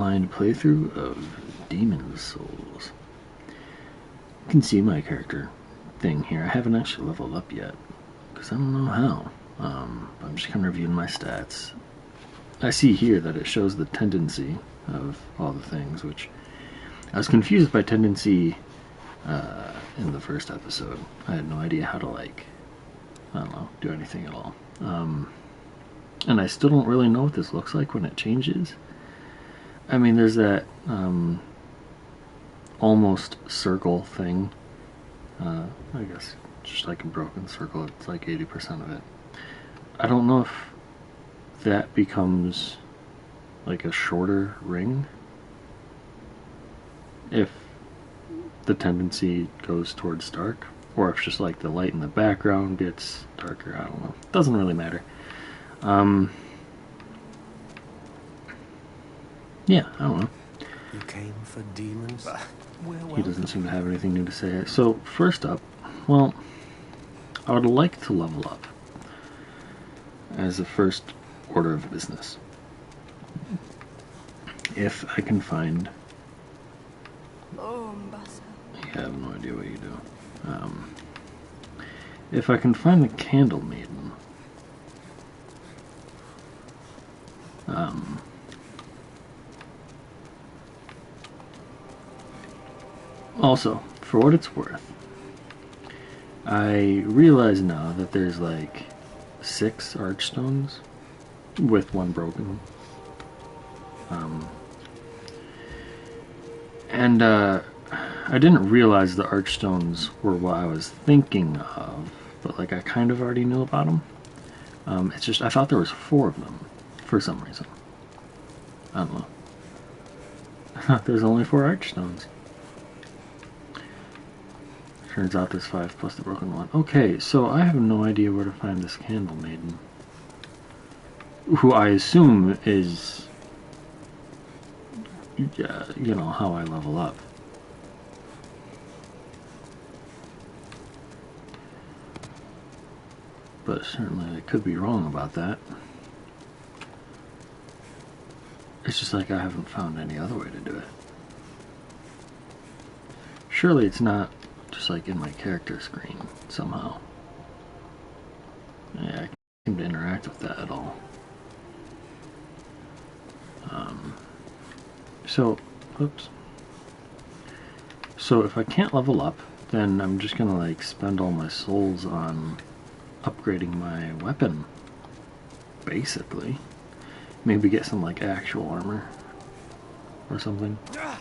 blind playthrough of Demon's Souls. You can see my character thing here. I haven't actually leveled up yet, because I don't know how. I'm just kind of reviewing my stats. I see here that it shows the tendency of all the things, which I was confused by tendency in the first episode. I had no idea how to, like, I don't know, do anything at all. And I still don't really know what this looks like when it changes. I mean, there's that almost circle thing. I guess just like a broken circle, it's like 80% of it. I don't know if that becomes like a shorter ring if the tendency goes towards dark, or if just like the light in the background gets darker. I don't know. It doesn't really matter. Yeah, I don't know. You came for demons? He doesn't seem to have anything new to say. So, first up, well, I would like to level up as a first order of business. If I can find... I have no idea what you do. If I can find the Candle Maiden, also, for what it's worth, I realize now that there's like 6 archstones with 1 broken. And I didn't realize the archstones were what I was thinking of, but like I kind of already knew about them. It's just I thought there was 4 of them for some reason. I don't know. I thought there's only 4 archstones. Turns out there's 5 plus the broken 1. Okay, so I have no idea where to find this Candle Maiden, who I assume is, you know, how I level up. But certainly I could be wrong about that. It's just like I haven't found any other way to do it. Surely it's not just like in my character screen somehow. Yeah, I can't seem to interact with that at all. Oops. So if I can't level up, then I'm just gonna like spend all my souls on upgrading my weapon, basically. Maybe get some like actual armor or something. I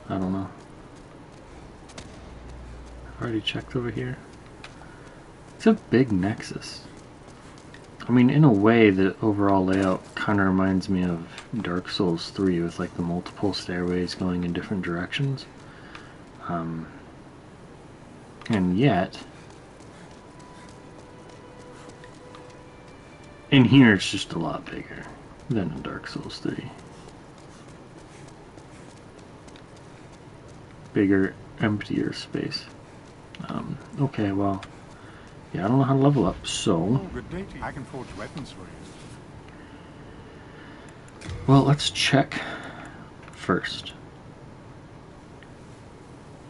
don't know. I've already checked over here. It's a big Nexus. I mean, in a way, the overall layout kind of reminds me of Dark Souls 3 with like the multiple stairways going in different directions. And yet, in here it's just a lot bigger than in Dark Souls 3. Bigger, emptier space. Okay, well, yeah, I don't know how to level up, so... Oh, good day to you. I can forge weapons for you. Well, let's check first.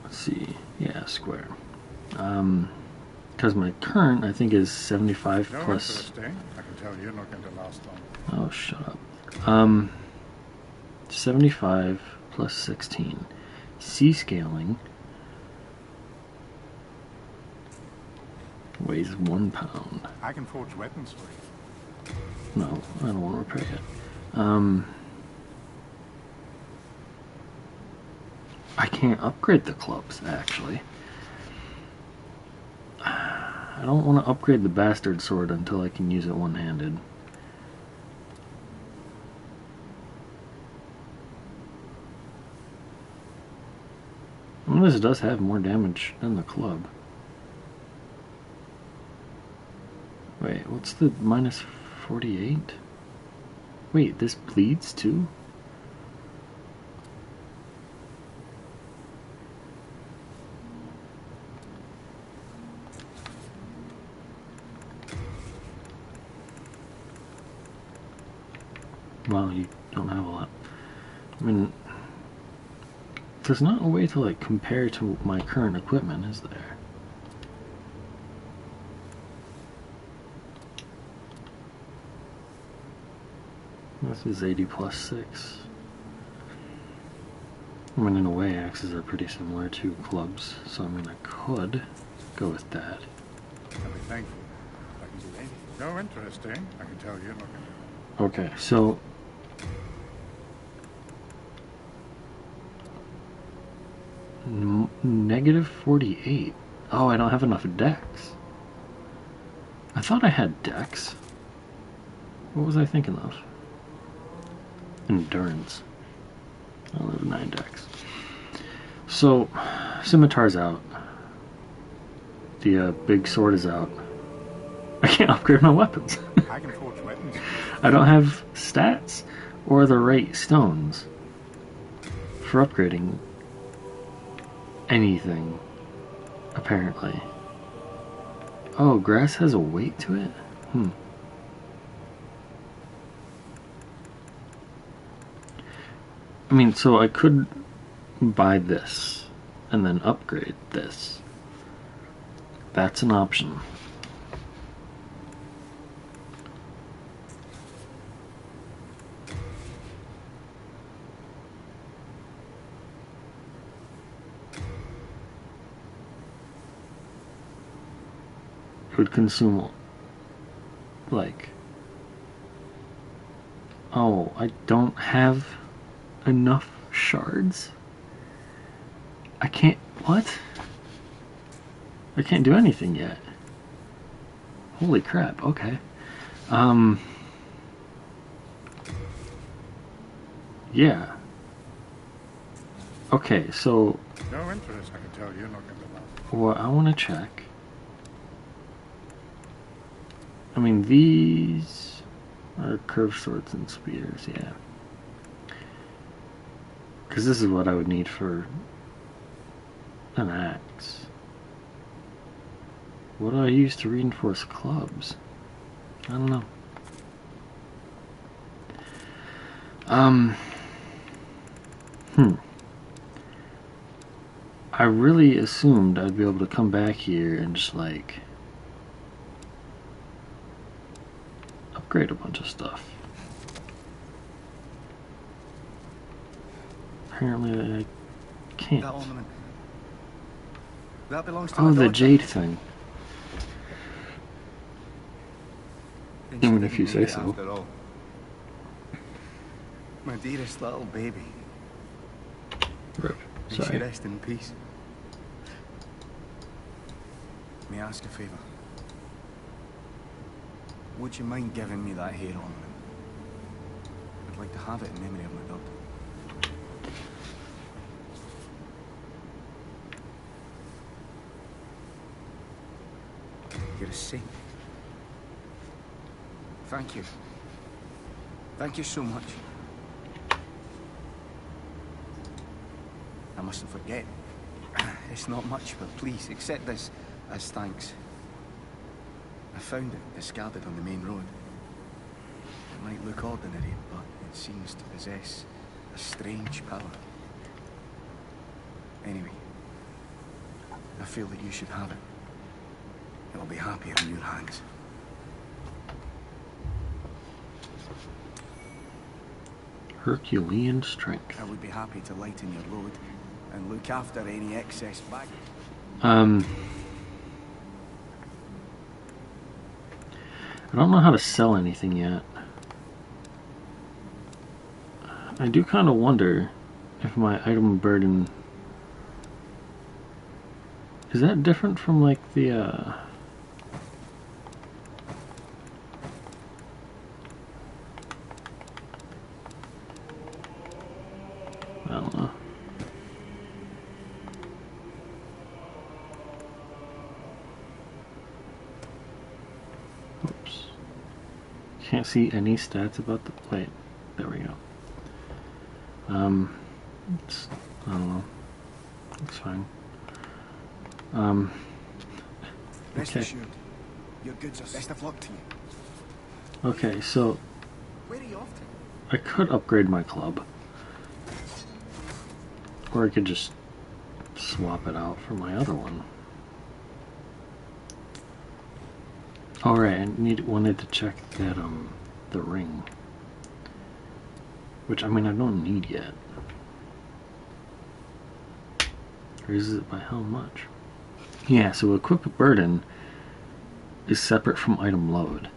Let's see. Yeah, square. Because my current, I think, is 75 No, plus... I can tell you're not going to last long. Oh, shut up. 75 plus 16. C-scaling weighs 1 pound. I can forge weapons for you. No, I don't want to repair it. I can't upgrade the clubs, actually. I don't want to upgrade the bastard sword until I can use it one-handed. Well, this does have more damage than the club. Wait, what's the minus 48? Wait, this bleeds too? Well, you don't have a lot. I mean, there's not a way to, like, compare to my current equipment, is there? This is 80 plus 6. I mean, in a way, axes are pretty similar to clubs, so I mean, I could go with that. I'll be thankful. I can do anything. No, interesting. I can tell you're not going to. Okay, so negative 48. Oh, I don't have enough dex. I thought I had dex. What was I thinking of? Endurance. I only have 9 dex. So, scimitar's out. The big sword is out. I can't upgrade my weapons. I can forge weapons. I don't have stats or the right stones for upgrading anything, apparently. Oh, grass has a weight to it? I mean, so I could buy this and then upgrade this. That's an option. It would consume, like, oh, I don't have enough shards? I can't, what? I can't do anything yet. Holy crap, okay. Yeah. Okay, so... No interest, I can tell you're not going to last. Well, I want to check. I mean, these are curved swords and spears, yeah. Because this is what I would need for an axe. What do I use to reinforce clubs? I don't know. I really assumed I'd be able to come back here and just, like, upgrade a bunch of stuff. Apparently I can't. That ornament. That belongs to Oh, my the daughter. jade thing. And she I mean, if didn't you need say it so. after all. My dearest little baby. Rip. May she Sorry. rest in peace. May I ask a favour? Would you mind giving me that hair ornament? I'd like to have it in memory of my daughter. You're a saint. Thank you. Thank you so much. I mustn't forget. It's not much, but please accept this as thanks. I found it discarded on the main road. It might look ordinary, but it seems to possess a strange power. Anyway, I feel that you should have it. It will be happier in your hands. Herculean strength. I would be happy to lighten your load and look after any excess baggage. I don't know how to sell anything yet. I do kind of wonder if my item burden... Is that different from, like, the, I don't know. Oops. Can't see any stats about the... Wait. There we go. It's, I don't know. It's fine. Rest Okay. assured, your goods are best of luck to you. Okay, so... Where are you off to? I could upgrade my club. Or I could just swap it out for my other one. Alright, I wanted to check that, the ring. Which, I mean, I don't need yet. Raises it by how much? Yeah, so equip a burden is separate from item load.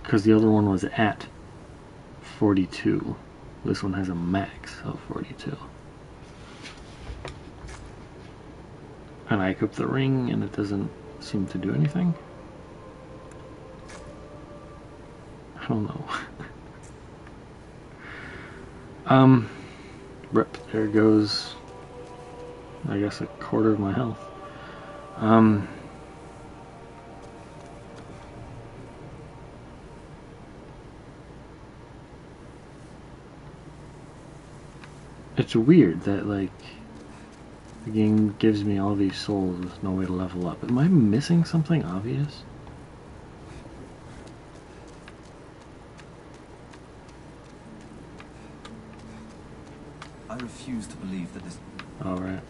Because the other one was at 42. This one has a max of 42. And I equip the ring and it doesn't seem to do anything? I don't know. Rip, there goes, I guess, a quarter of my health. It's weird that, like, the game gives me all these souls with no way to level up. Am I missing something obvious? I refuse to believe that this... Alright.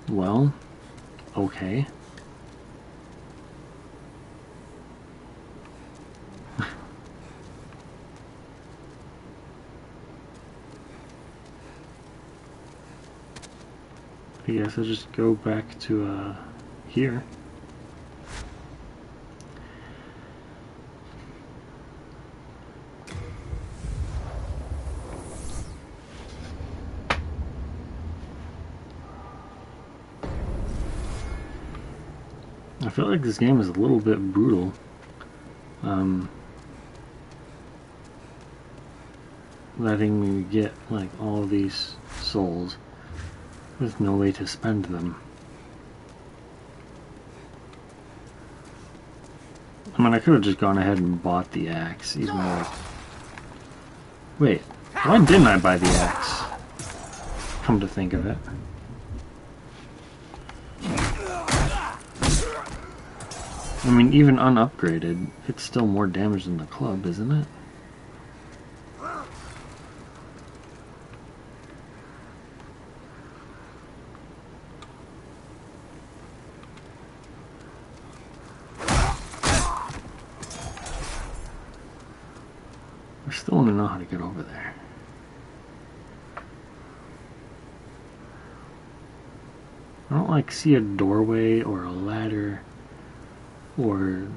Well, okay. I guess I'll just go back to, here. I feel like this game is a little bit brutal. Letting me get, like, all these souls with no way to spend them. I mean, I could have just gone ahead and bought the axe, even though... Wait, why didn't I buy the axe? Come to think of it. I mean, even unupgraded, it's still more damage than the club, isn't it? I still want to know how to get over there. I don't, like, see a doorway or a ladder or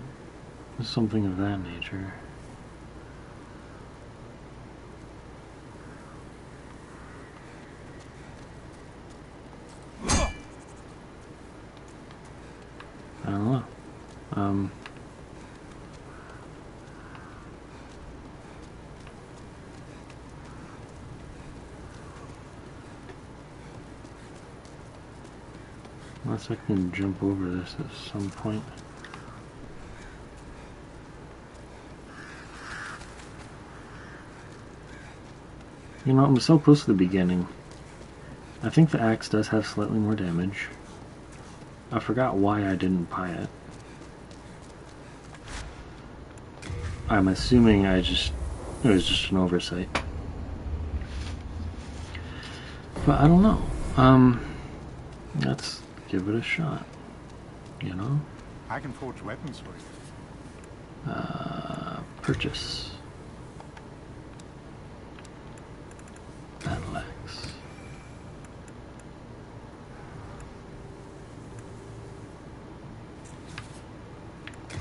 something of that nature. I don't know. Unless I can jump over this at some point. You know, I'm so close to the beginning. I think the axe does have slightly more damage. I forgot why I didn't buy it. I'm assuming it was just an oversight. But I don't know. Let's give it a shot. You know? I can forge weapons for you. Purchase. Battle axe.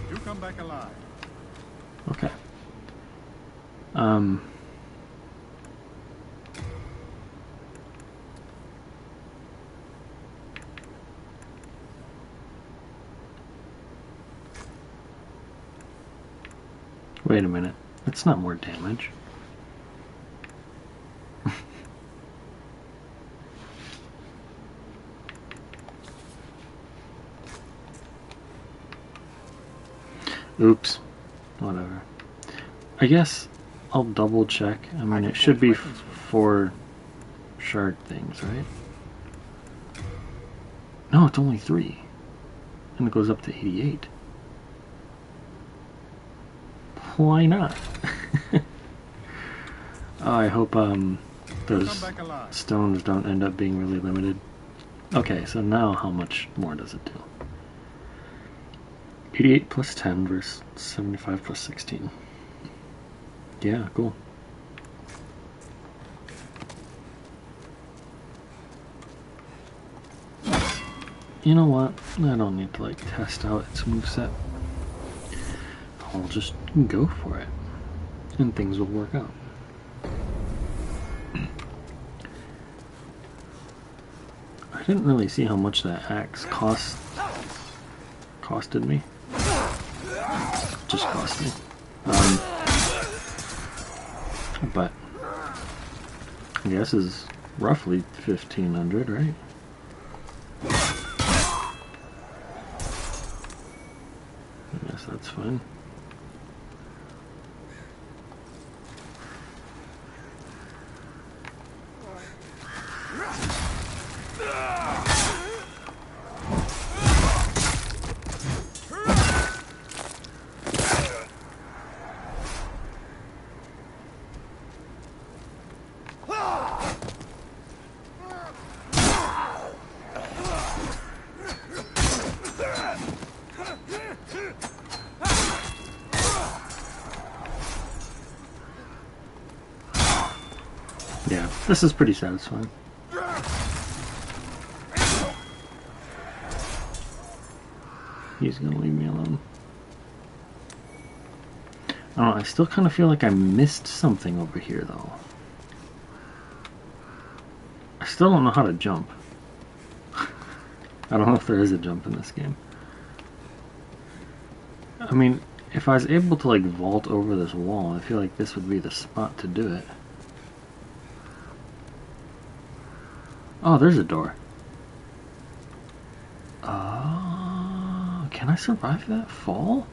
You come back alive. Okay. Wait a minute. That's not more damage. Oops. Whatever. I guess I'll double check. I mean, it should be 4 shard things, right? No, it's only 3. And it goes up to 88. Why not? Oh, I hope those Come back alive. stones don't end up being really limited. Okay, so now how much more does it do? 88 plus 10 versus 75 plus 16. Yeah, cool. You know what? I don't need to like test out its moveset. I'll just go for it. And things will work out. I didn't really see how much that axe costed me. Just cost me. But I guess is roughly 1,500, right? I guess that's fine. Yeah, this is pretty satisfying. He's gonna leave me alone. I don't know, I still kind of feel like I missed something over here, though. I still don't know how to jump. I don't know if there is a jump in this game. I mean, if I was able to, like, vault over this wall, I feel like this would be the spot to do it. Oh, there's a door. Can I survive that fall?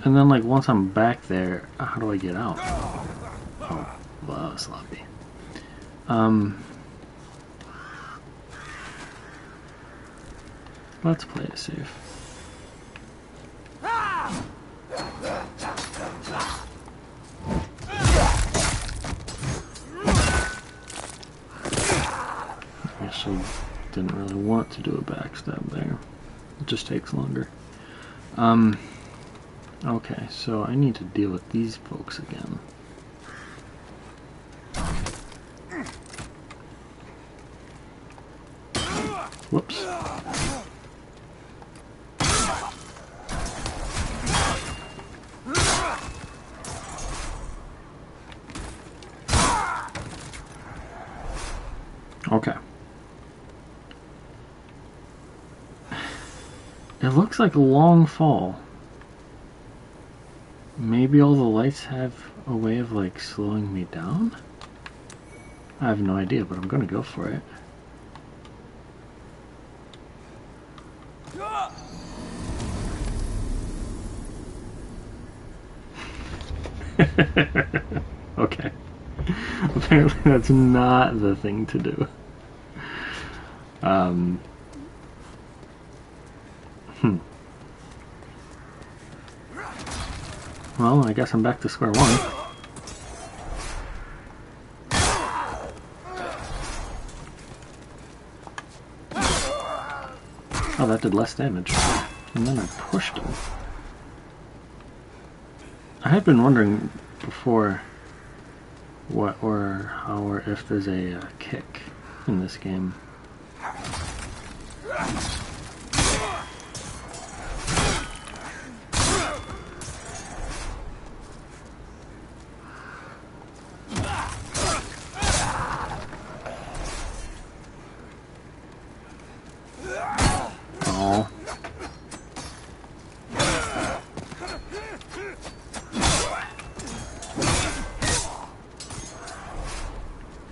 And then, like, once I'm back there, how do I get out? Oh, well, that was sloppy. Let's play it safe. Actually, didn't really want to do a backstab there. It just takes longer. Okay, so I need to deal with these folks again. Whoops. Okay. It looks like a long fall. Maybe all the lights have a way of, like, slowing me down? I have no idea, but I'm gonna go for it. Okay. Apparently that's not the thing to do. Well, I guess I'm back to square one. Oh, that did less damage. And then I pushed him. I had been wondering before what or how or if there's a kick in this game. Oh.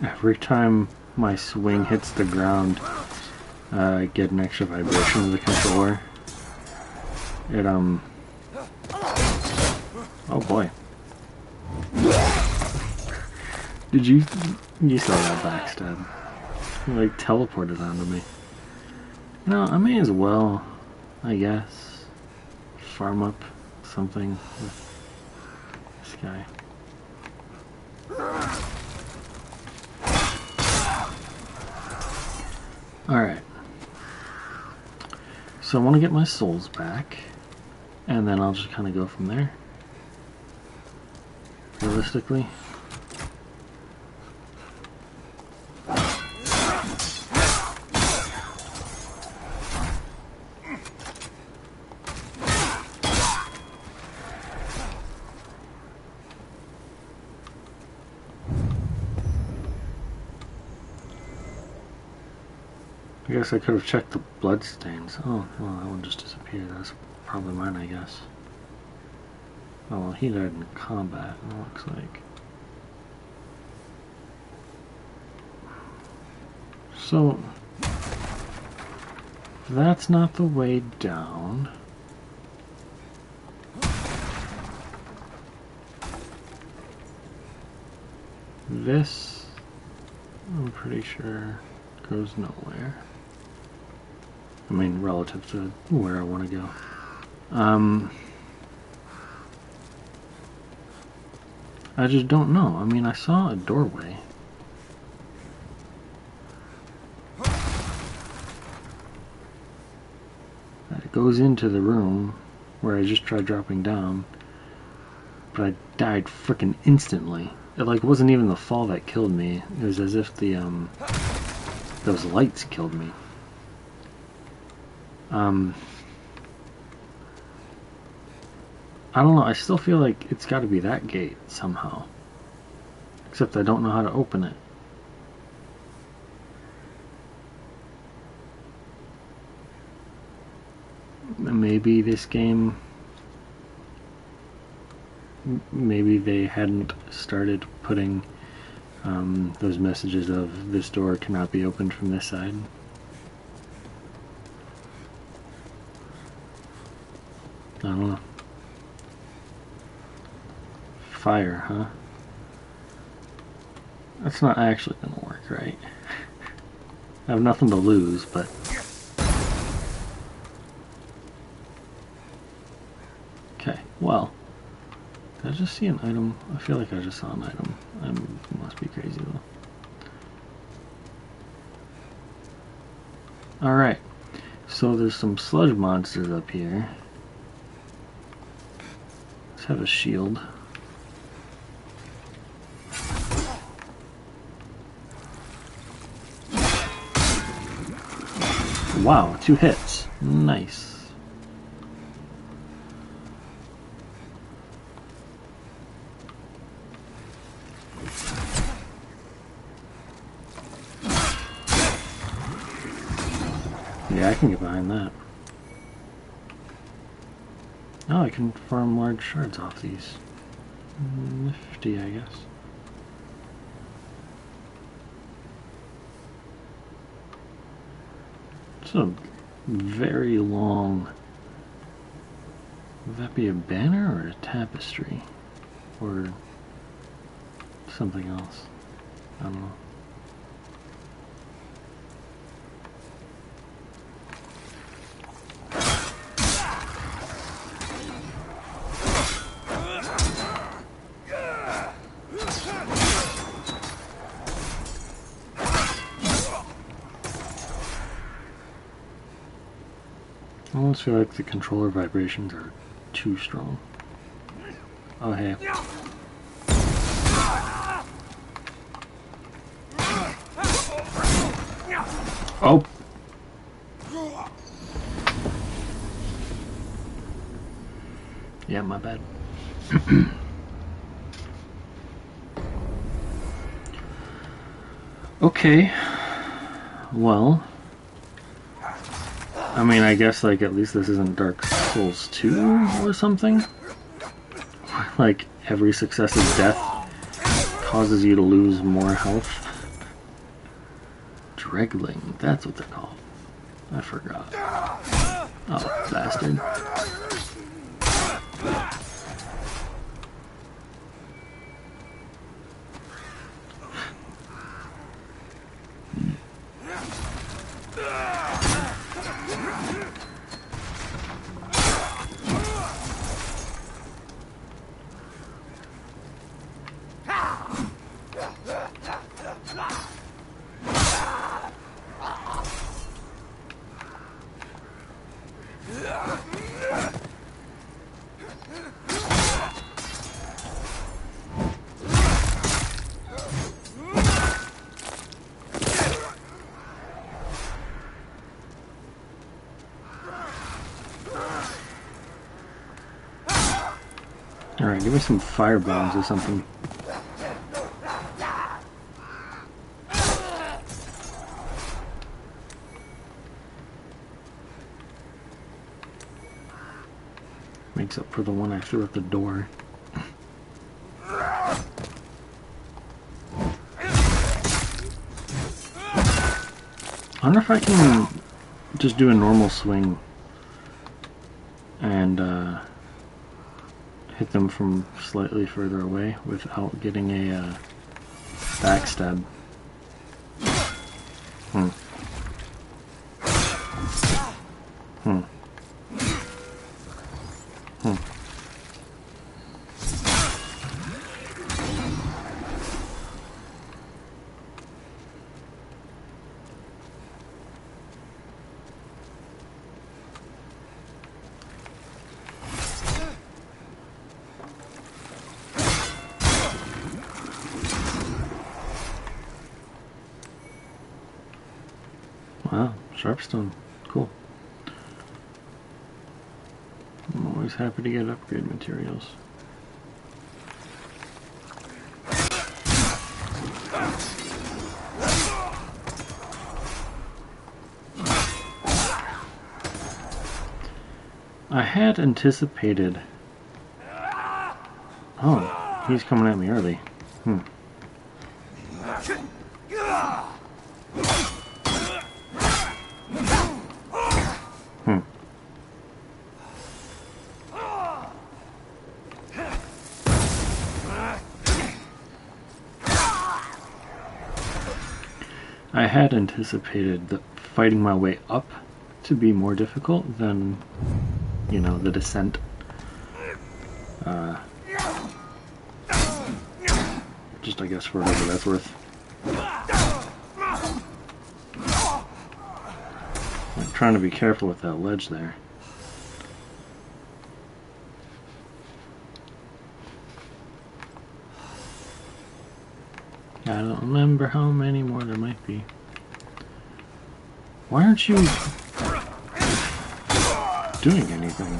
Every time my swing hits the ground, I get an extra vibration of the controller. It, oh boy. Did you saw that backstab. It, like, teleported onto me. You know, I may as well, I guess, farm up something with this guy. Alright. So I want to get my souls back, and then I'll just kind of go from there. Realistically. I guess I could have checked the blood stains. Oh, well, that one just disappeared. That's probably mine, I guess. Oh, well, he died in combat, it looks like. So, that's not the way down. This, I'm pretty sure, goes nowhere. I mean, relative to where I want to go. I just don't know. I mean, I saw a doorway. It goes into the room where I just tried dropping down, but I died frickin' instantly. It like wasn't even the fall that killed me. It was as if the those lights killed me. I don't know, I still feel like it's gotta be that gate somehow. Except I don't know how to open it. Maybe this game... Maybe they hadn't started putting those messages of this door cannot be opened from this side. I don't know. Fire, huh? That's not actually gonna work, right? I have nothing to lose, but... Okay, well... Did I just see an item? I feel like I just saw an item. I must be crazy though. Alright, so there's some sludge monsters up here. Let's have a shield. Wow, 2 hits. Nice. Yeah, I can get behind that. Oh, I can farm large shards off these. Nifty, I guess. It's a very long... Would that be a banner or a tapestry? Or something else? I don't know. I almost feel like the controller vibrations are too strong. Oh, hey. Oh! Yeah, my bad. Okay. Well... I mean, I guess, like, at least this isn't Dark Souls 2 or something. Like, every successive death causes you to lose more health. Dregling, that's what they're called. I forgot. Oh, bastard. Alright, give me some fire bombs or something. Makes up for the one I threw at the door. I wonder if I can just do a normal swing and hit them from slightly further away without getting a backstab. Hmm. Hmm. Hmm. Wow, sharpstone. Cool. I'm always happy to get upgrade materials. I had anticipated... Oh, he's coming at me early. Hmm. Hmm. I had anticipated the fighting my way up to be more difficult than, you know, the descent. Just, I guess, for whatever that's worth. I'm trying to be careful with that ledge there. I don't remember how many more there might be. Why aren't you doing anything?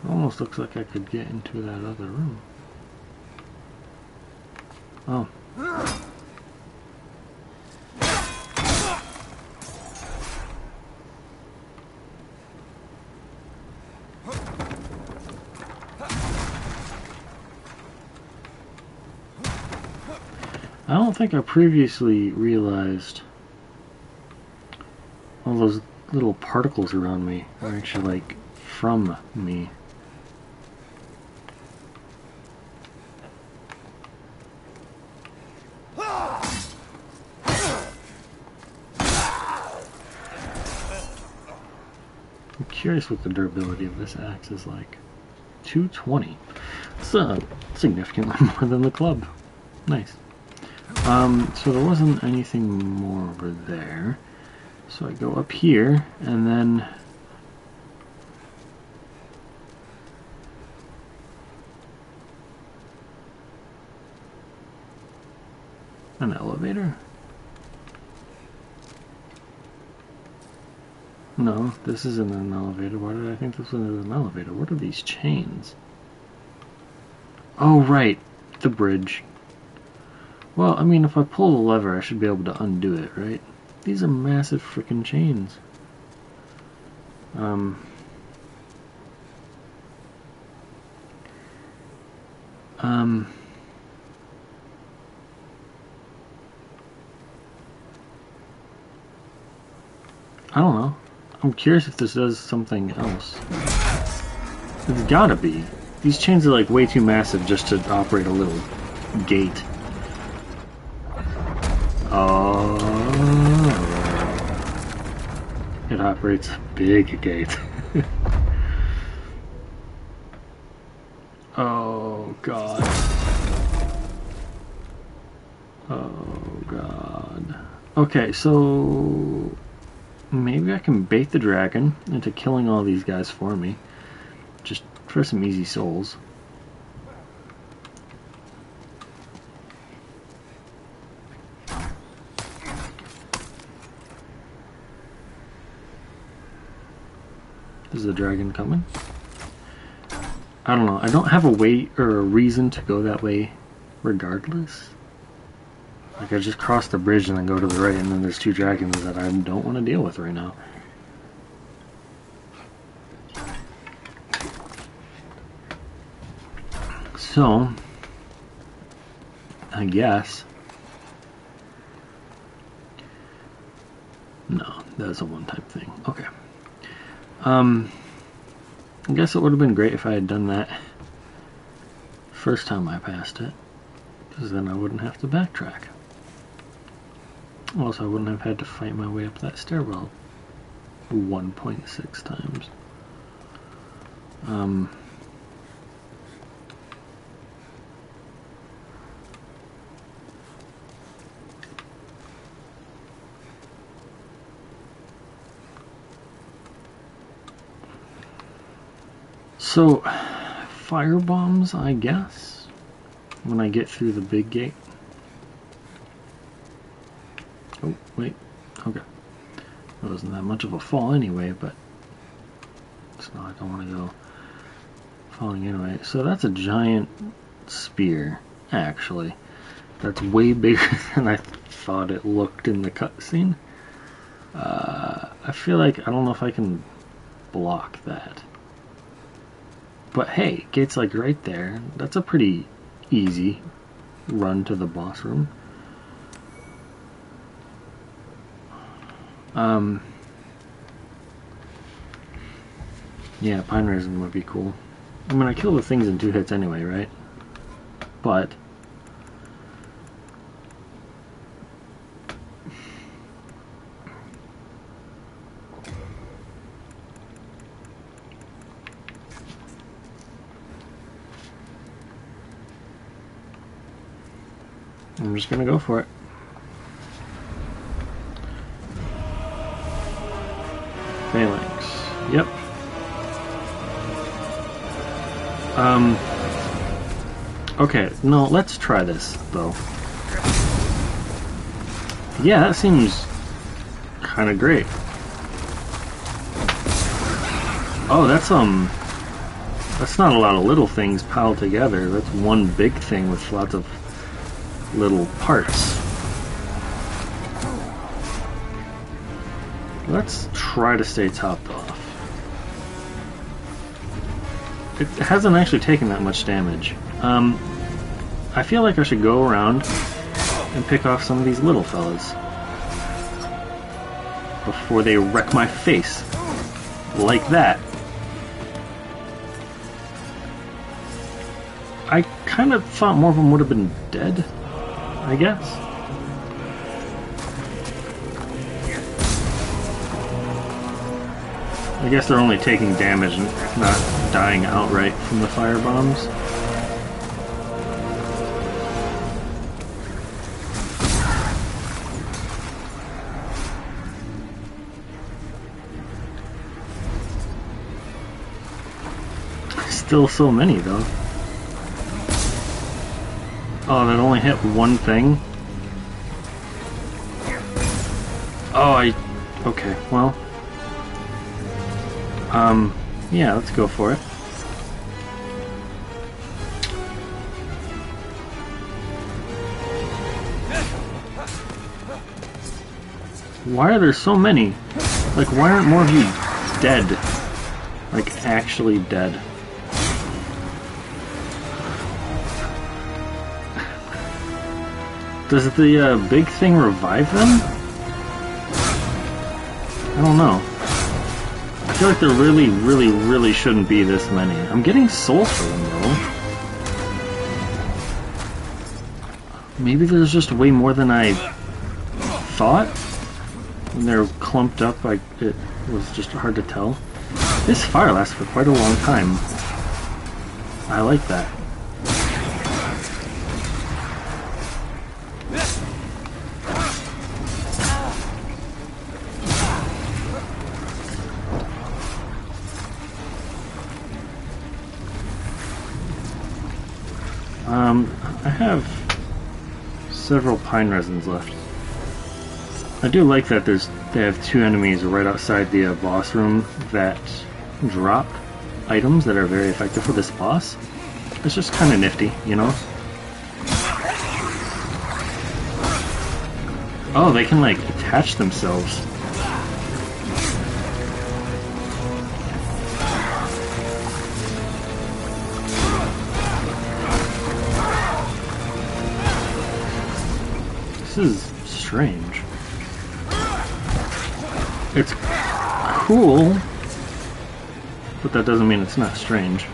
It almost looks like I could get into that other room. Oh. I don't think I previously realized all those little particles around me are actually, like, from me. I'm curious what the durability of this axe is like. 220. It's significantly more than the club. Nice. So there wasn't anything more over there. So I go up here, and then... an elevator? No, this isn't an elevator. Why did I think this was an elevator? What are these chains? Oh, right. The bridge. Well, I mean, if I pull the lever, I should be able to undo it, right? These are massive freaking chains. I don't know. I'm curious if this does something else. It's gotta be. These chains are like way too massive just to operate a little gate. Oh. It operates a big gate. Oh god. Oh god. Okay, so maybe I can bait the dragon into killing all these guys for me. Just for some easy souls. Is the dragon coming? I don't know. I don't have a way or a reason to go that way regardless. Like, I just cross the bridge and then go to the right, and then there's two dragons that I don't want to deal with right now. So, I guess... No, that was a one-time thing. Okay. I guess it would have been great if I had done that first time I passed it, because then I wouldn't have to backtrack. Also, I wouldn't have had to fight my way up that stairwell 1.6 times. So, fire bombs, I guess, when I get through the big gate. Oh, wait, okay. It wasn't that much of a fall anyway, but it's not like I want to go falling anyway. So that's a giant spear, actually. That's way bigger than I thought it looked in the cutscene. I feel like, I don't know if I can block that. But hey, gate's like right there. That's a pretty easy run to the boss room. Yeah, pine resin would be cool. I mean, I kill the things in 2 hits anyway, right? But I'm just gonna go for it. Phalanx. Yep. Okay, no, let's try this, though. Yeah, that seems kind of great. Oh, that's not a lot of little things piled together. That's one big thing with lots of little parts. Let's try to stay topped off. It hasn't actually taken that much damage. I feel like I should go around and pick off some of these little fellas before they wreck my face like that. I kind of thought more of them would have been dead, I guess. I guess they're only taking damage and not dying outright from the fire bombs. Still so many though. Oh, that only hit one thing? Oh, okay, well. Yeah, let's go for it. Why are there so many? Like, why aren't more of you dead? Like, actually dead? Does the big thing revive them? I don't know. I feel like there really shouldn't be this many. I'm getting souls for them though. Maybe there's just way more than I thought. When they're clumped up, like it was just hard to tell. This fire lasts for quite a long time. I like that. I have several pine resins left. I do like that they have 2 enemies right outside the boss room that drop items that are very effective for this boss. It's just kind of nifty, you know? Oh, they can like attach themselves. This is strange. It's cool, but that doesn't mean it's not strange.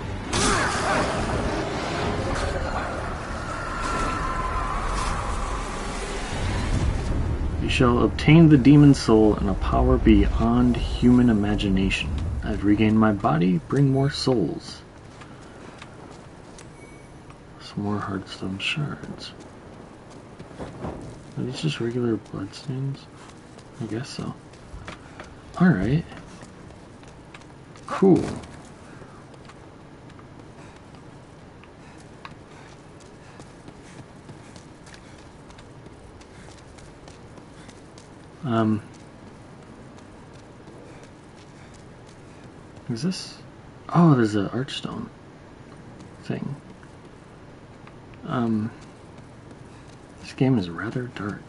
You shall obtain the demon soul and a power beyond human imagination. I've regained my body, bring more souls. Some more Heartstone shards. Are these just regular bloodstains? I guess so. Alright. Cool. Is this? Oh, there's an archstone thing. This game is rather dark.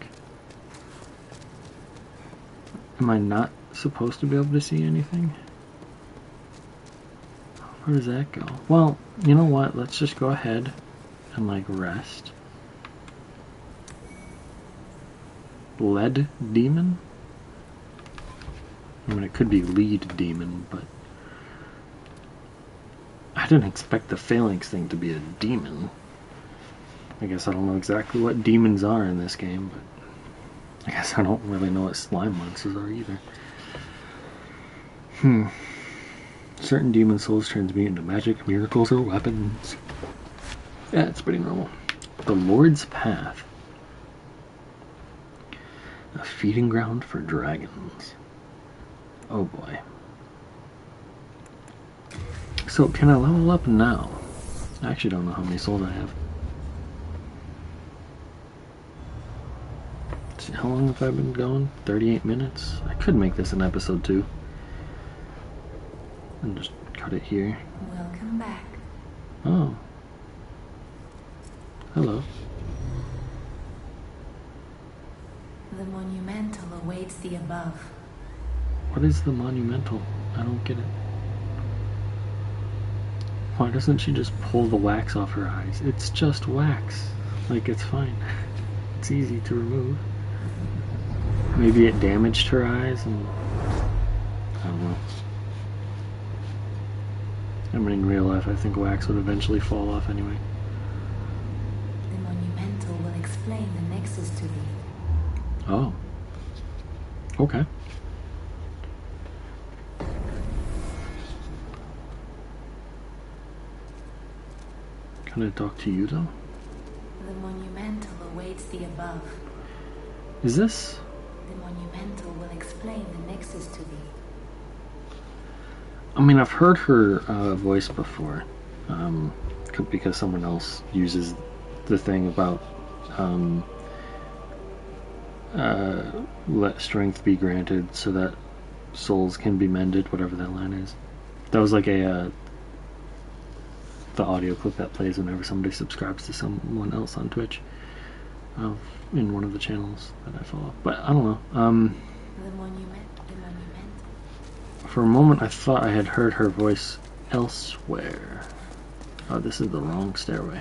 Am I not supposed to be able to see anything? Where does that go? Well, you know what? Let's just go ahead and like rest. Lead demon? I mean, it could be lead demon, but I didn't expect the phalanx thing to be a demon. I guess I don't know exactly what demons are in this game, but I guess I don't really know what slime monsters are either. Certain demon souls transmute into magic, miracles, or weapons. Yeah, it's pretty normal. The Lord's Path. A feeding ground for dragons. Oh boy. So, can I level up now? I actually don't know how many souls I have. How long have I been going? 38 minutes? I could make this an episode 2. And just cut it here. Welcome back. Oh. Hello. The monumental awaits the above. What is the monumental? I don't get it. Why doesn't she just pull the wax off her eyes? It's just wax. Like, it's fine. It's easy to remove. Maybe it damaged her eyes and... I don't know. I mean, in real life, I think wax would eventually fall off anyway. The monumental will explain the Nexus to thee. Oh. Okay. Can I talk to you, though? The monumental awaits the above. Is this... The monumental will explain the Nexus to thee. I mean, I've heard her voice before, because someone else uses the thing about let strength be granted so that souls can be mended, whatever that line is. That was like the audio clip that plays whenever somebody subscribes to someone else on Twitch, in one of the channels that I follow. But I don't know. The monumental. For a moment, I thought I had heard her voice elsewhere. Oh, this is the wrong stairway.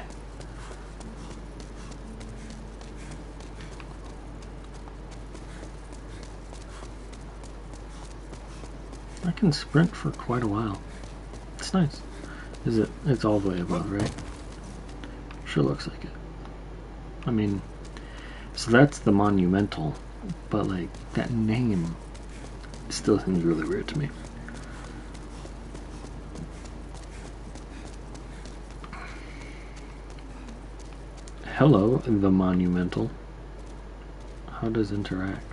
I can sprint for quite a while. It's nice. Is it? It's all the way above, right? Sure looks like it. I mean, so that's the monumental, but like, that name still seems really weird to me. Hello, the monumental. How does interact?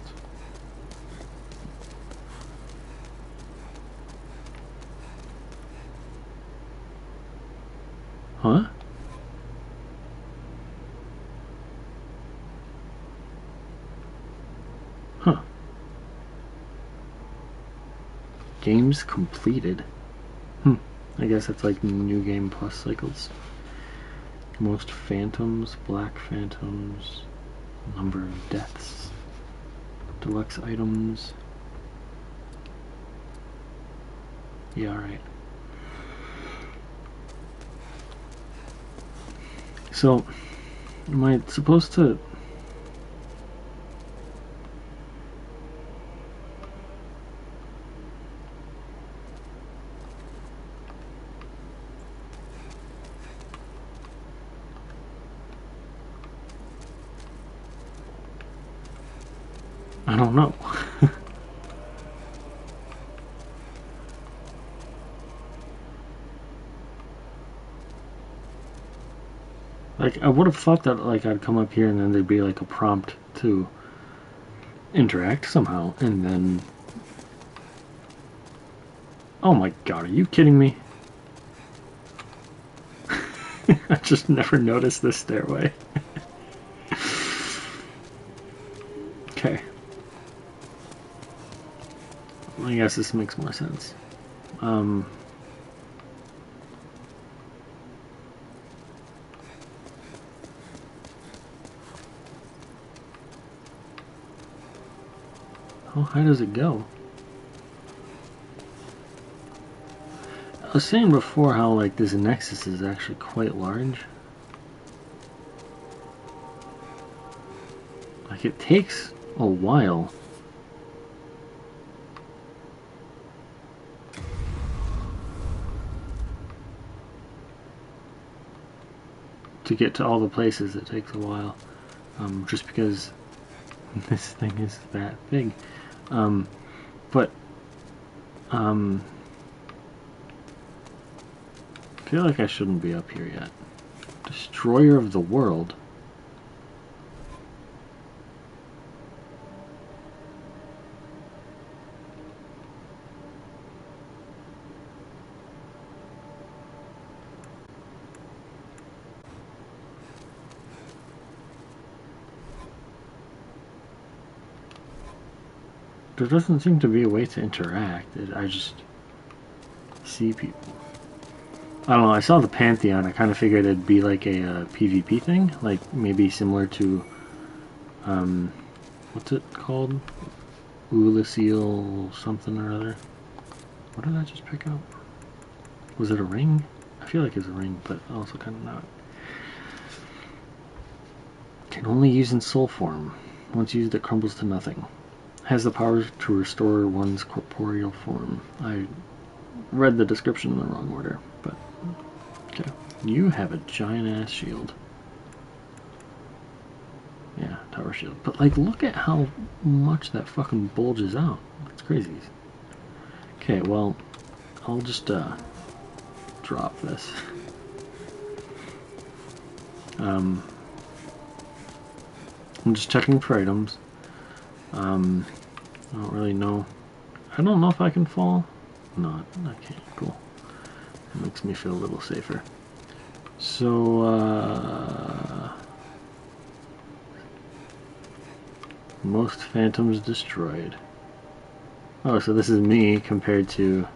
Huh? Huh. Games completed. I guess that's like new game plus cycles. Most phantoms, black phantoms, number of deaths, deluxe items. Yeah, alright. So, am I supposed to... I don't know. Like, I would have thought that, like, I'd come up here and then there'd be, like, a prompt to interact somehow, and then... Oh my god, are you kidding me? I just never noticed this stairway. Okay. I guess this makes more sense. Oh, how high does it go? I was saying before how, like, this Nexus is actually quite large. Like, it takes a while to get to all the places. It takes a while, just because this thing is that big. But I feel like I shouldn't be up here yet. Destroyer of the world. There doesn't seem to be a way to interact. I just see people. I don't know, I saw the Pantheon. I kind of figured it'd be like a PvP thing. Like, maybe similar to, what's it called? Ulysseal something or other. What did I just pick up? Was it a ring? I feel like it's a ring, but also kind of not. Can only use in soul form. Once used, it crumbles to nothing. Has the power to restore one's corporeal form. I read the description in the wrong order, but okay. You have a giant ass shield. Yeah, tower shield. But like, look at how much that fucking bulges out. It's crazy. Okay, well, I'll just drop this. I'm just checking for items. I don't really know. I don't know if I can fall. No, I can't. Cool. That makes me feel a little safer. So, most phantoms destroyed. Oh, so this is me compared to...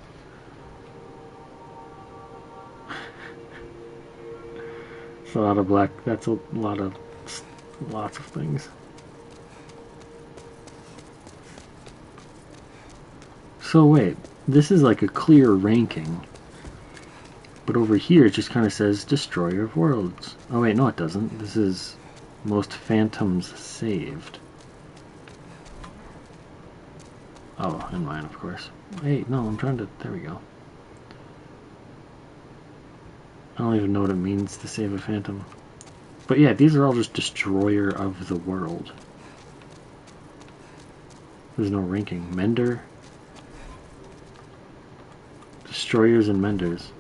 It's a lot of black. That's a lot of... lots of things. So wait, this is like a clear ranking. But over here it just kind of says Destroyer of Worlds. Oh wait, no it doesn't. This is most phantoms saved. Oh, and mine of course. Wait, no, I'm trying to... There we go. I don't even know what it means to save a phantom. But yeah, these are all just Destroyer of the World. There's no ranking. Mender. Destroyers and Menders.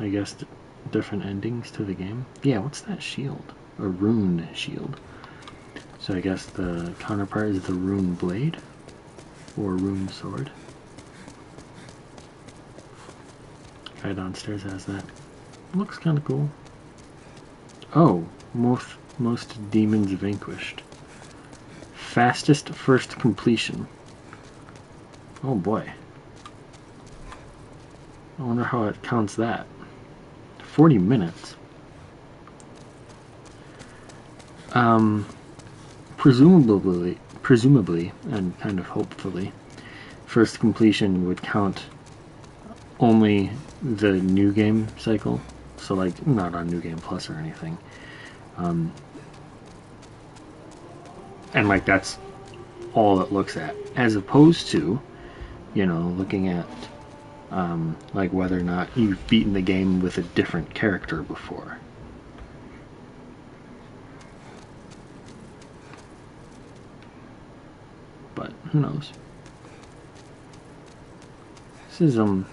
I guess different endings to the game. Yeah, what's that shield? A rune shield. So I guess the counterpart is the rune blade? Or rune sword. Guy downstairs has that. Looks kind of cool. Oh, most demons vanquished. Fastest first completion. Oh boy. I wonder how it counts that. 40 minutes. Presumably, and kind of hopefully, first completion would count only the new game cycle. So, like, not on New Game Plus or anything. And, like, that's all it looks at. As opposed to, you know, looking at, like, whether or not you've beaten the game with a different character before. But, who knows? This is,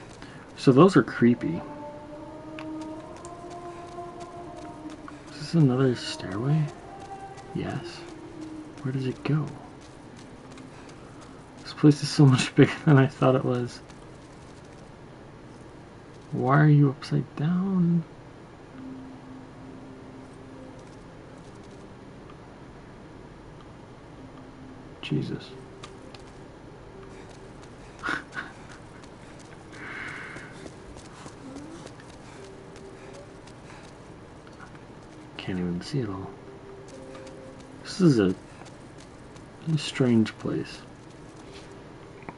so those are creepy. Is this another stairway? Yes. Where does it go? This place is so much bigger than I thought it was. Why are you upside down? Jesus. Can't even see it all. This is a strange place.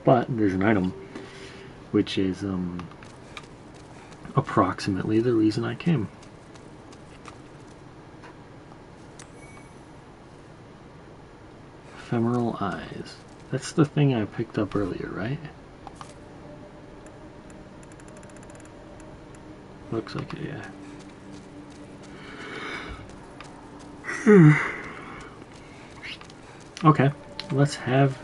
But there's an item, which is approximately the reason I came. Ephemeral eyes. That's the thing I picked up earlier, right? Looks like it, yeah. Okay, let's have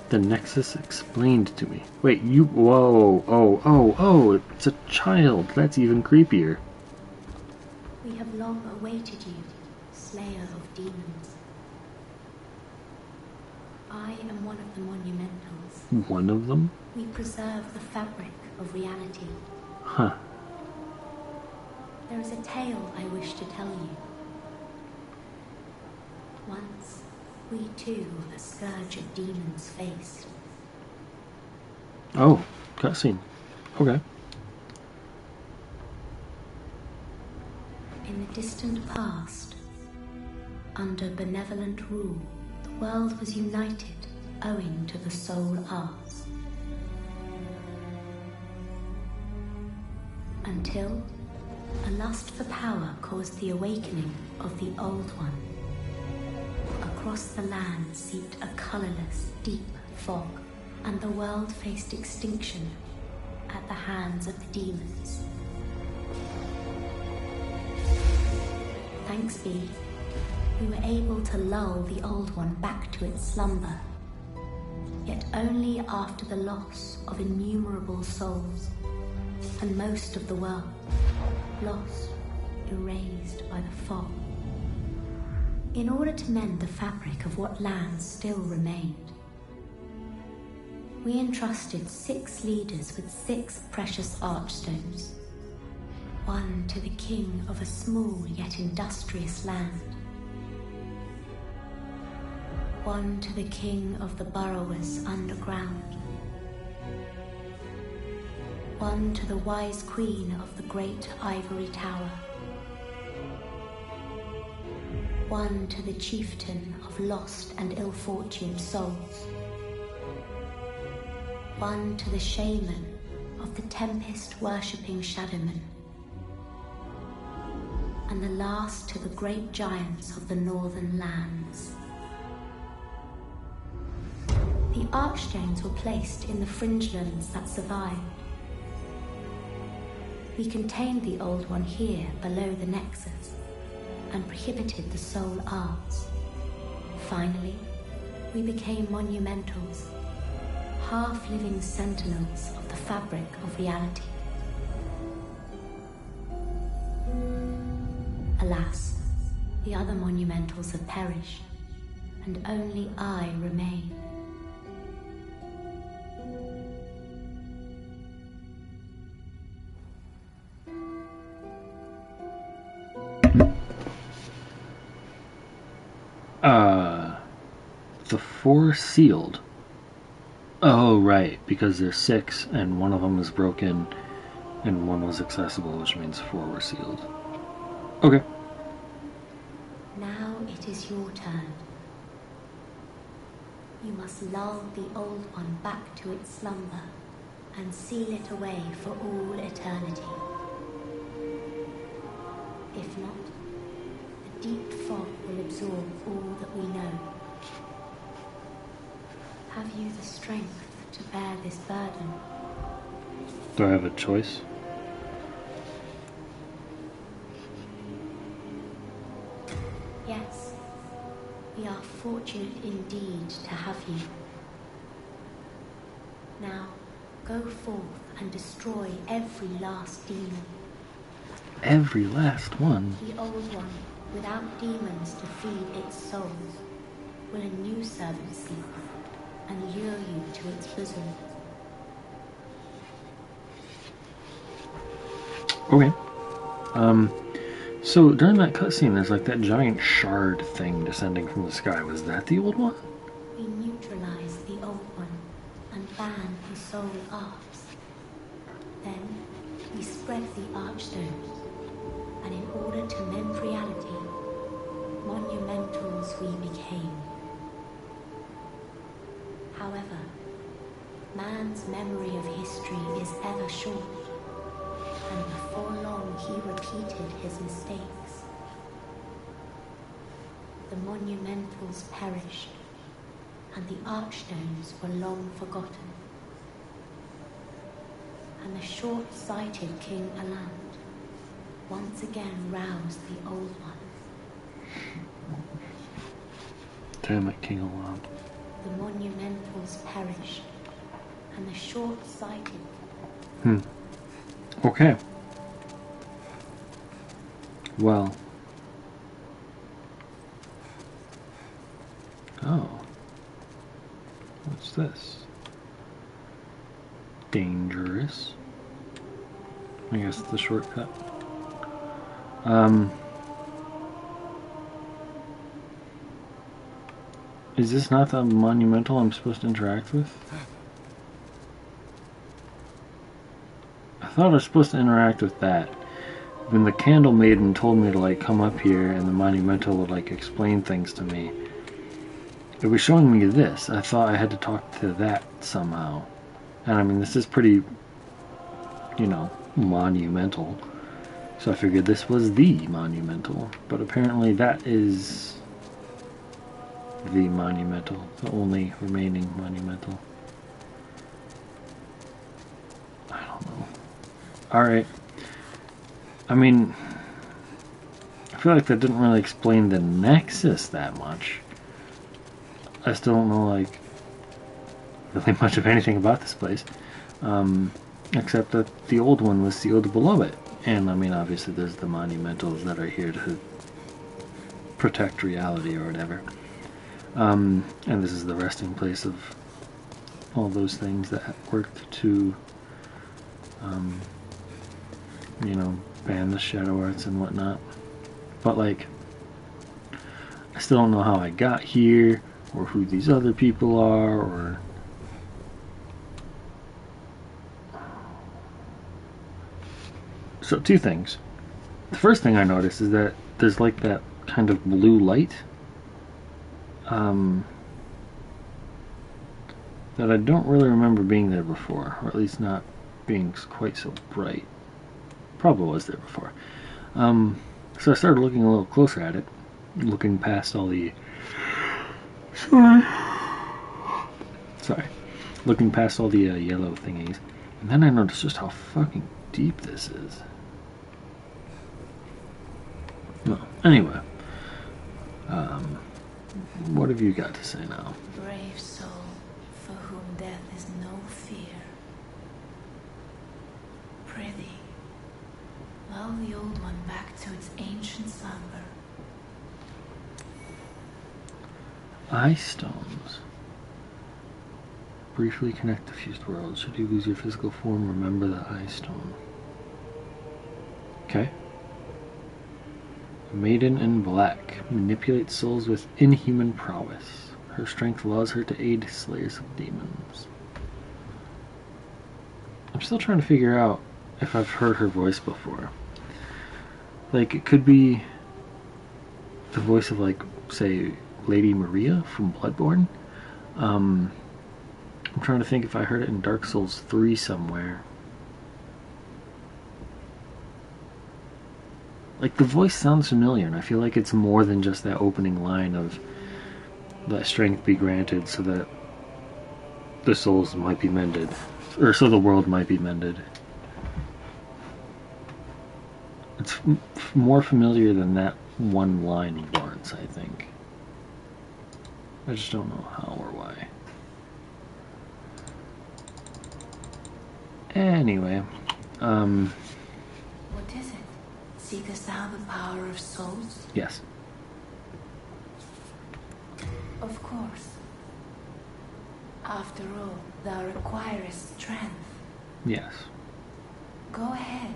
the Nexus explained to me. Wait, you... Whoa, oh, it's a child. That's even creepier. We have long awaited you, slayer of demons. I am one of the monumentals. One of them? We preserve the fabric of reality. Huh. There is a tale I wish to tell you. Once, we too a scourge of demons faced. Oh, cutscene. Okay. In the distant past, under benevolent rule, the world was united owing to the soul arts. Until a lust for power caused the awakening of the Old One. Across the land seeped a colorless, deep fog, and the world faced extinction at the hands of the demons. Thanks be, we were able to lull the Old One back to its slumber, yet only after the loss of innumerable souls, and most of the world, lost, erased by the fog. In order to mend the fabric of what lands still remained, we entrusted 6 leaders with 6 precious archstones, one to the king of a small yet industrious land, one to the king of the burrowers underground, one to the wise queen of the great ivory tower, one to the chieftain of lost and ill-fortuned souls, one to the shaman of the tempest-worshipping shadowmen, and the last to the great giants of the northern lands. The archstones were placed in the fringelands that survived. We contained the Old One here below the Nexus, and prohibited the soul arts. Finally, we became monumentals, half-living sentinels of the fabric of reality. Alas, the other monumentals have perished, and only I remain. The 4 sealed. Oh, right, because there's 6 and one of them is broken And 1 was accessible, which means 4 were sealed. Okay. Now it is your turn. You must lull the old one back to its slumber and seal it away for all eternity. If not, the deep fog will absorb all that we know. Have you the strength to bear this burden? Do I have a choice? Yes. We are fortunate indeed to have you. Now, go forth and destroy every last demon. Every last one? The old one, without demons to feed its souls, will a new servant seek and lure you to its bosom. Okay. So during that cutscene, there's like that giant shard thing descending from the sky. Was that the old one? We neutralize the old one and ban his soul arts. Then we spread the archstones, and in order to mend reality, monumentals we became. However, man's memory of history is ever short, and before long he repeated his mistakes. The monumentals perished, and the archstones were long forgotten. And the short-sighted King Aland once again roused the old one. Damn it, King Aland. The monumentals perished, and the short-sighted... Okay. Well. Oh. What's this? Dangerous. I guess it's the shortcut. Is this not the monumental I'm supposed to interact with? I thought I was supposed to interact with that. When the candle maiden told me to like come up here and the monumental would like explain things to me, it was showing me this. I thought I had to talk to that somehow. And I mean, this is pretty, you know, monumental. So I figured this was the monumental. But apparently that is the monumental. The only remaining monumental. I don't know. Alright. I mean, I feel like that didn't really explain the Nexus that much. I still don't know, like, really much of anything about this place. Except that the old one was sealed below it. And, I mean, obviously there's the monumentals that are here to protect reality or whatever. And this is the resting place of all those things that worked to, you know, ban the shadow arts and whatnot. But, like, I still don't know how I got here, or who these other people are, or... So, two things. The first thing I noticed is that there's like that kind of blue light that I don't really remember being there before, or at least not being quite so bright. Probably was there before. So I started looking a little closer at it, looking past all the... Sorry. Looking past all the yellow thingies. And then I noticed just how fucking deep this is. Well, anyway. What have you got to say now? Brave soul, for whom death is no fear. Prithee, lull the old one back to its ancient slumber. Eye stones. Briefly connect the fused worlds. Should you lose your physical form, remember the eye stone. Okay. Maiden in Black. Manipulates souls with inhuman prowess. Her strength allows her to aid slayers of demons. I'm still trying to figure out if I've heard her voice before. Like, it could be the voice of, like, say, Lady Maria from Bloodborne. I'm trying to think if I heard it in Dark Souls 3 somewhere. Like, the voice sounds familiar, and I feel like it's more than just that opening line of "Let strength be granted so that the souls might be mended," or so the world might be mended. It's more familiar than that one line warrants, I think. I just don't know how or why. Anyway, What is it? Seekest thou the power of souls? yes. Of course. After all, thou requirest strength. Yes. Go ahead.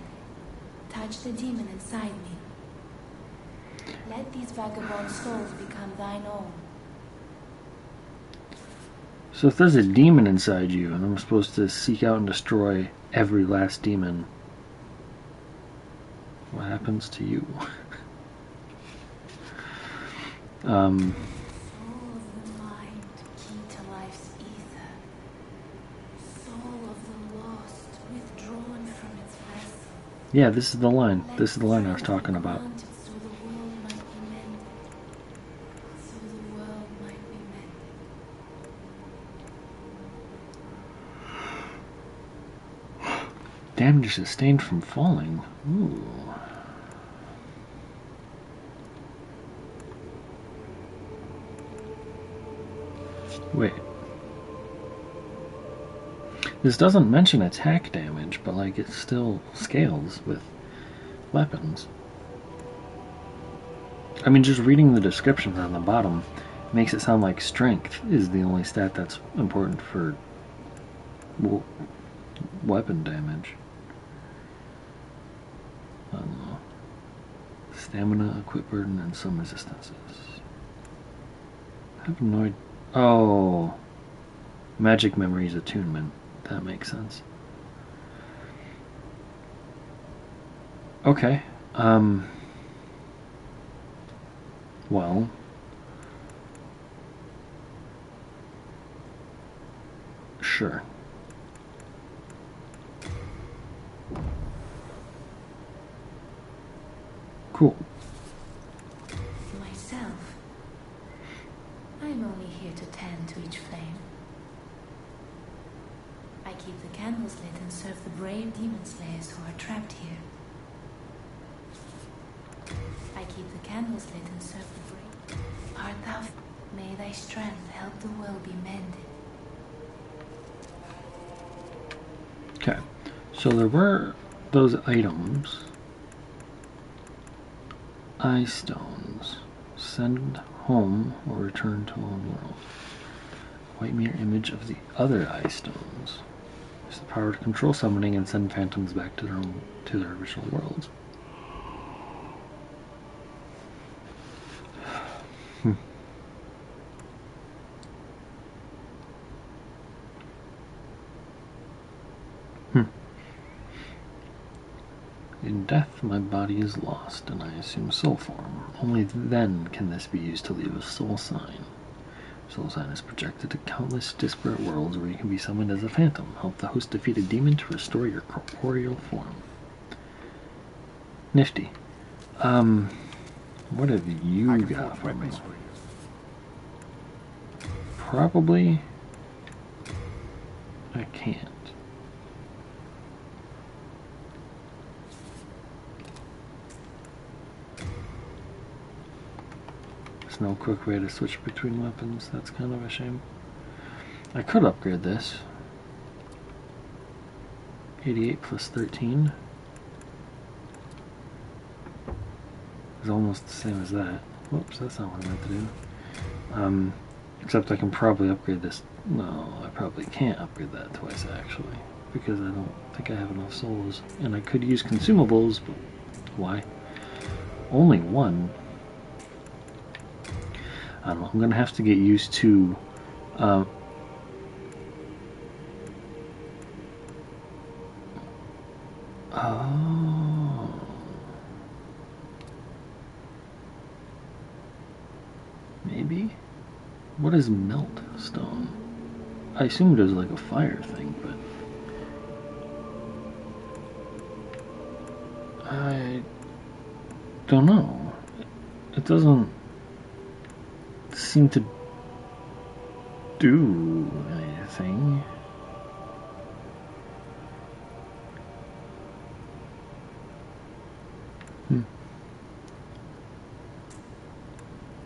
Touch the demon inside me. Let these vagabond souls become thine own. So if there's a demon inside you, and I'm supposed to seek out and destroy every last demon, what happens to you? Soul of the mind, key to life's ether. Soul of the lost, withdrawn from its vessel. Yeah, this is the line. This is the line I was talking about. So the world might be mended. So the world might be mended. Damage sustained from falling. Ooh. Wait. This doesn't mention attack damage, but like it still scales with weapons. I mean, just reading the descriptions on the bottom makes it sound like strength is the only stat that's important for weapon damage. I don't know. Stamina, equip burden, and some resistances. I have no idea. Oh, magic memories attunement. That makes sense. Okay. Well. Sure. Cool. Myself, I'm only here to tend to each flame. I keep the candles lit and serve the brave demon slayers who are trapped here. I keep the candles lit and serve the brave. Art thou? May thy strength help the world be mended. Okay. So there were those items. Eye stones. Send home or return to lone world. White mirror image of the other eye stones. It's the power to control summoning and send phantoms back to their original worlds. In death, my body is lost, and I assume soul form. Only then can this be used to leave a soul sign. Soul sign is projected to countless disparate worlds where you can be summoned as a phantom. Help the host defeat a demon to restore your corporeal form. Nifty. What have you got for me? Probably I can't. There's no quick way to switch between weapons. That's kind of a shame. I could upgrade this. 88 plus 13 is almost the same as that. Whoops, that's not what I meant to do. Except I can probably upgrade this. No, I probably can't upgrade that twice actually, because I don't think I have enough souls. And I could use consumables, but why? Only one. I don't know, I'm going to have to get used to Oh. Maybe? What is melt stone? I assumed it was like a fire thing, but I don't know. It doesn't seem to do anything.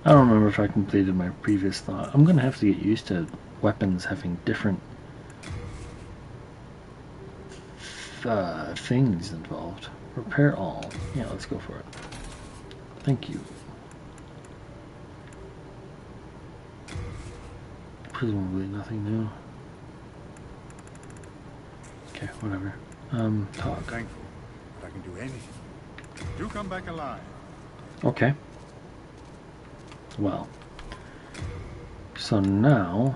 I don't remember if I completed my previous thought. I'm gonna have to get used to weapons having different things involved. Repair all. Yeah, let's go for it. Thank you. Presumably nothing new. Okay, whatever. Talk. I'm thankful that I can do anything. Do come back alive. Okay. Well. So now...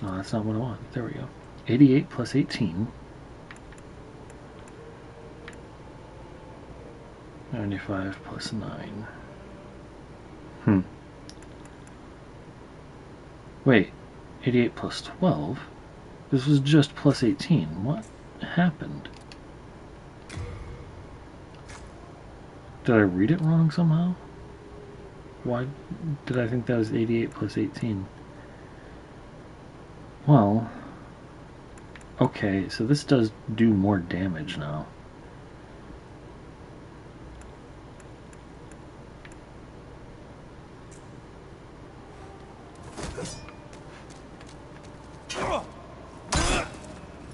No, that's not what I want. There we go. 88 plus 18. 95 plus 9. Wait. 88 plus 12? This was just plus 18. What happened? Did I read it wrong somehow? Why did I think that was 88 plus 18? Well, okay, so this does do more damage now.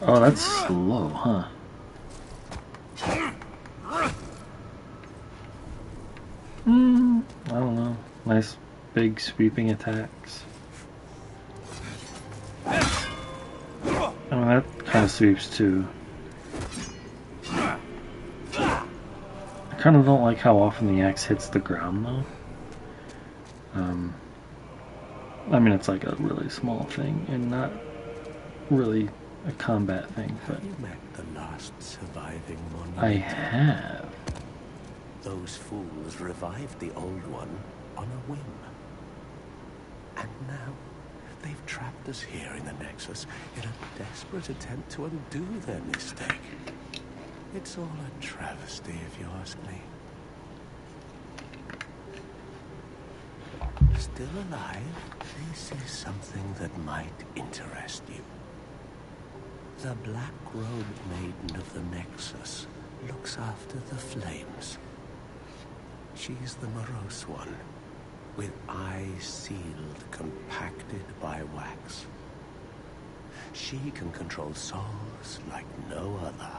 Oh, that's slow, huh? I don't know. Nice big sweeping attacks. I mean, that kind of sweeps too. I kind of don't like how often the axe hits the ground though. I mean, it's like a really small thing and not really a combat thing, but... Have you met the last surviving monument? I have. Those fools revived the old one on a whim. And now they've trapped us here in the Nexus in a desperate attempt to undo their mistake. It's all a travesty, if you ask me. Still alive, this is something that might interest you. The black-robed maiden of the Nexus looks after the flames. She's the morose one, with eyes sealed, compacted by wax. She can control souls like no other.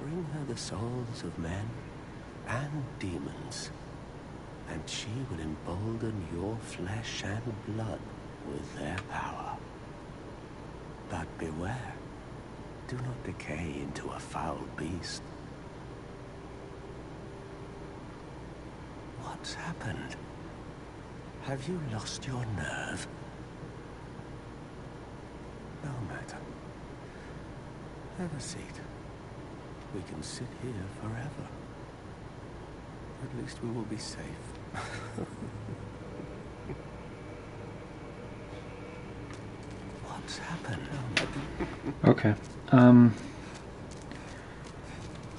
Bring her the souls of men and demons, and she will embolden your flesh and blood with their power. But beware, do not decay into a foul beast. What's happened? Have you lost your nerve? No matter. Have a seat. We can sit here forever. At least we will be safe. What's happened? Okay.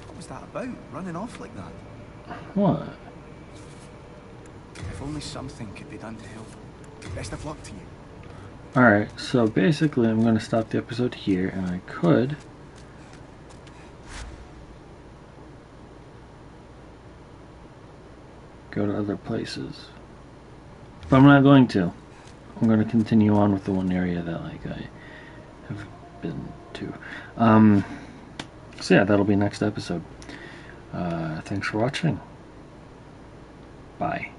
What was that about? Running off like that? What? If only something could be done to help. Best of luck to you. Alright, so basically I'm going to stop the episode here, and I could... go to other places. But I'm not going to. I'm going to continue on with the one area that I have been to. So yeah, that'll be next episode. Thanks for watching. Bye.